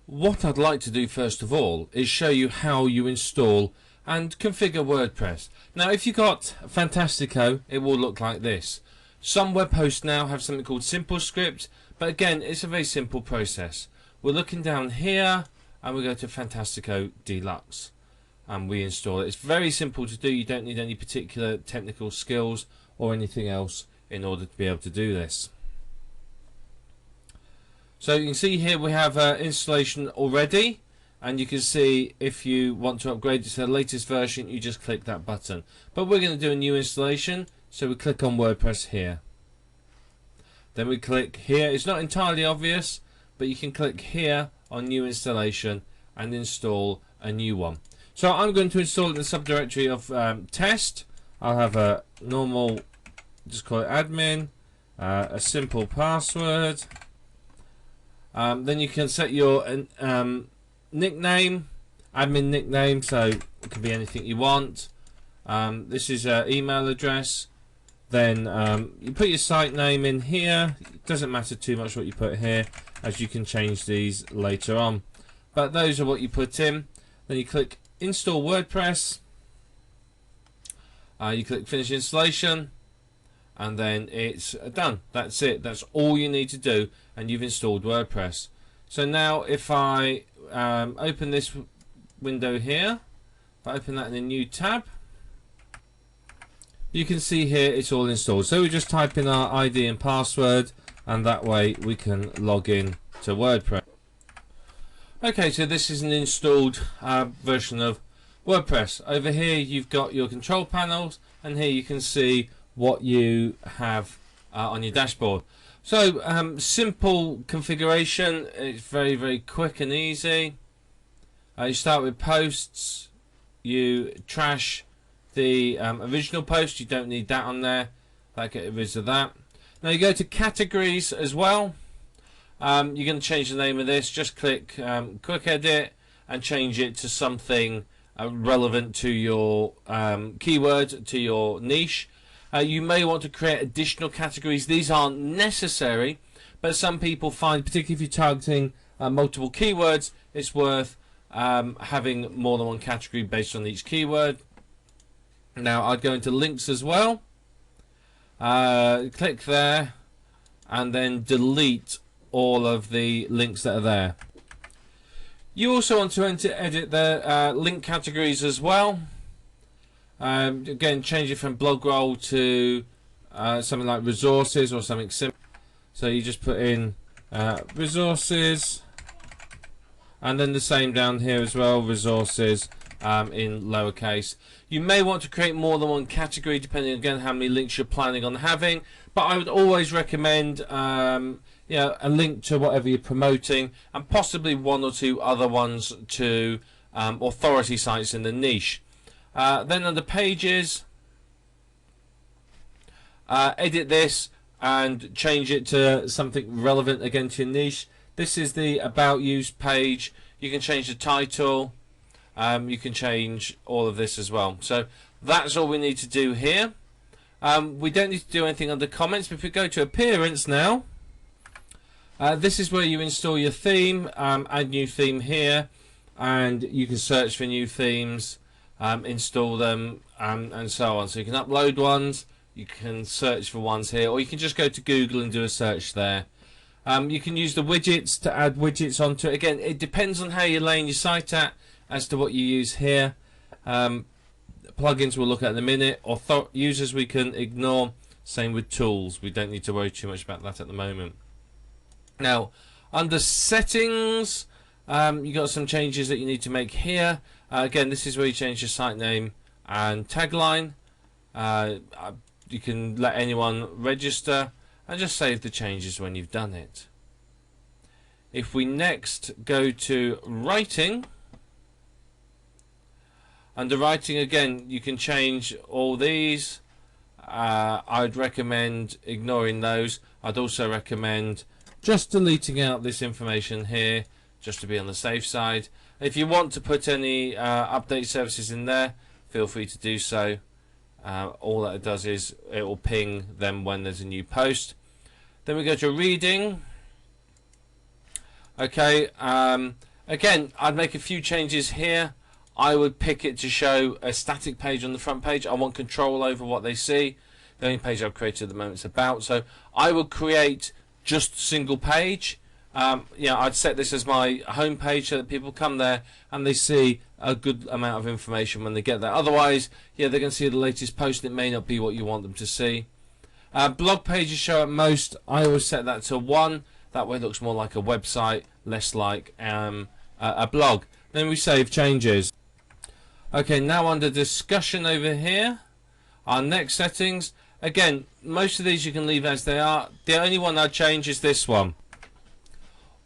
What I'd like to do first of all is show you how you install and configure WordPress. Now if you've got Fantastico, it will look like this. Some web hosts now have something called Simple Script, but again it's a very simple process. We're looking down here and we go to Fantastico Deluxe and we install it. It's very simple to do. You don't need any particular technical skills or anything else in order to be able to do this. So you can see here we have installation already, and you can see if you want to upgrade to the latest version you just click that button. But we're going to do a new installation, so we click on WordPress here. Then we click here. It's not entirely obvious, but you can click here on new installation and install a new one. So I'm going to install it in the subdirectory of test. I'll have a normal, just call it admin, a simple password. Then you can set your nickname, admin nickname, so it can be anything you want. This is an email address. Then you put your site name in here. It doesn't matter too much what you put here, as you can change these later on. But those are what you put in. Then you click install WordPress. You click finish installation. And then it's done. That's it. That's all you need to do, and you've installed WordPress. So now if I open this window here, if I open that in a new tab, you can see here it's all installed. So we just type in our ID and password, and that way we can log in to WordPress. Okay, so this is an installed version of WordPress. Over here you've got your control panels, and here you can see what you have on your dashboard. So simple configuration. It's very quick and easy. You start with posts. You trash the original post. You don't need that on there. Get rid of that. Now you go to categories as well. You're going to change the name of this. Just click quick edit and change it to something relevant to your keyword, to your niche. You may want to create additional categories. These aren't necessary, but some people find, particularly if you're targeting multiple keywords, it's worth having more than one category based on each keyword. Now I'd go into links as well. Click there and then delete all of the links that are there. You also want to edit the link categories as well. Again, change it from blog roll to something like resources or something simple. So you just put in resources, and then the same down here as well, resources in lowercase. You may want to create more than one category depending again how many links you're planning on having, but I would always recommend a link to whatever you're promoting, and possibly one or two other ones to authority sites in the niche. Then under pages, edit this and change it to something relevant again to your niche. This is the about you page. You can change the title. You can change all of this as well. So that's all we need to do here. We don't need to do anything under comments. But if we go to appearance now, this is where you install your theme. Add new theme here, and you can search for new themes. Install them and so on. So you can upload ones, you can search for ones here, or you can just go to Google and do a search there. You can use the widgets to add widgets onto it. Again, it depends on how you're laying your site at as to what you use here. Plugins we'll look at in a minute, or users we can ignore. Same with tools, we don't need to worry too much about that at the moment. Now under settings, you got some changes that you need to make here. Again, this is where you change your site name and tagline. You can let anyone register and just save the changes when you've done it. If we next go to writing, under writing again you can change all these. I'd recommend ignoring those. I'd also recommend just deleting out this information here, just to be on the safe side. If you want to put any update services in there, feel free to do so. All that it does is it will ping them when there's a new post. Then we go to reading. Okay, Again, I'd make a few changes here. I would pick it to show a static page on the front page. I want control over what they see. The only page I've created at the moment is about, so I would create just a single page. I'd set this as my home page so that people come there and they see a good amount of information when they get there. Otherwise, they're going to see the latest post and it may not be what you want them to see. Blog pages show at most. I always set that to 1. That way it looks more like a website, less like a blog. Then we save changes. Okay, now under discussion over here, our next settings. Again, most of these you can leave as they are. The only one I'd change is this one.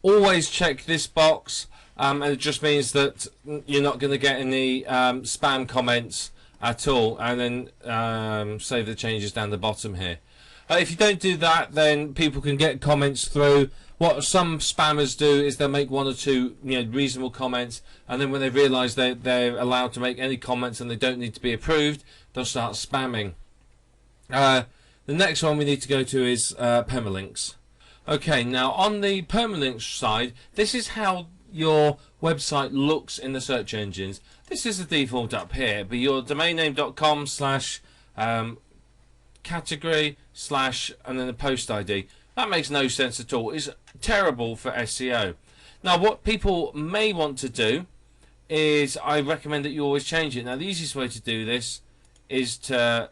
Always check this box, and it just means that you're not going to get any spam comments at all. And then save the changes down the bottom here. If you don't do that, then people can get comments through. What some spammers do is they'll make 1 or 2 reasonable comments, and then when they realise they're allowed to make any comments and they don't need to be approved, they'll start spamming. The next one we need to go to is permalinks. Okay, now on the permalinks side, this is how your website looks in the search engines. This is the default up here, but your domainname.com / category / and then the post ID. That makes no sense at all. It's terrible for SEO. Now what people may want to do is, I recommend that you always change it. Now the easiest way to do this is to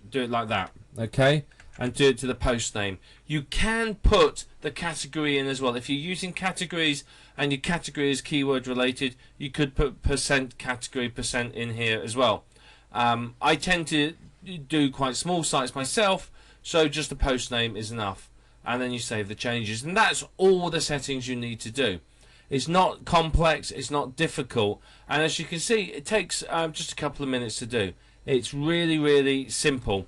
do it like that, okay, and do it to the post name. You can put the category in as well. If you're using categories and your category is keyword related, you could put %category % in here as well. I tend to do quite small sites myself, so just the post name is enough, and then you save the changes, and that's all the settings you need to do. It's not complex, it's not difficult, and as you can see, it takes just a couple of minutes to do. It's really, really simple.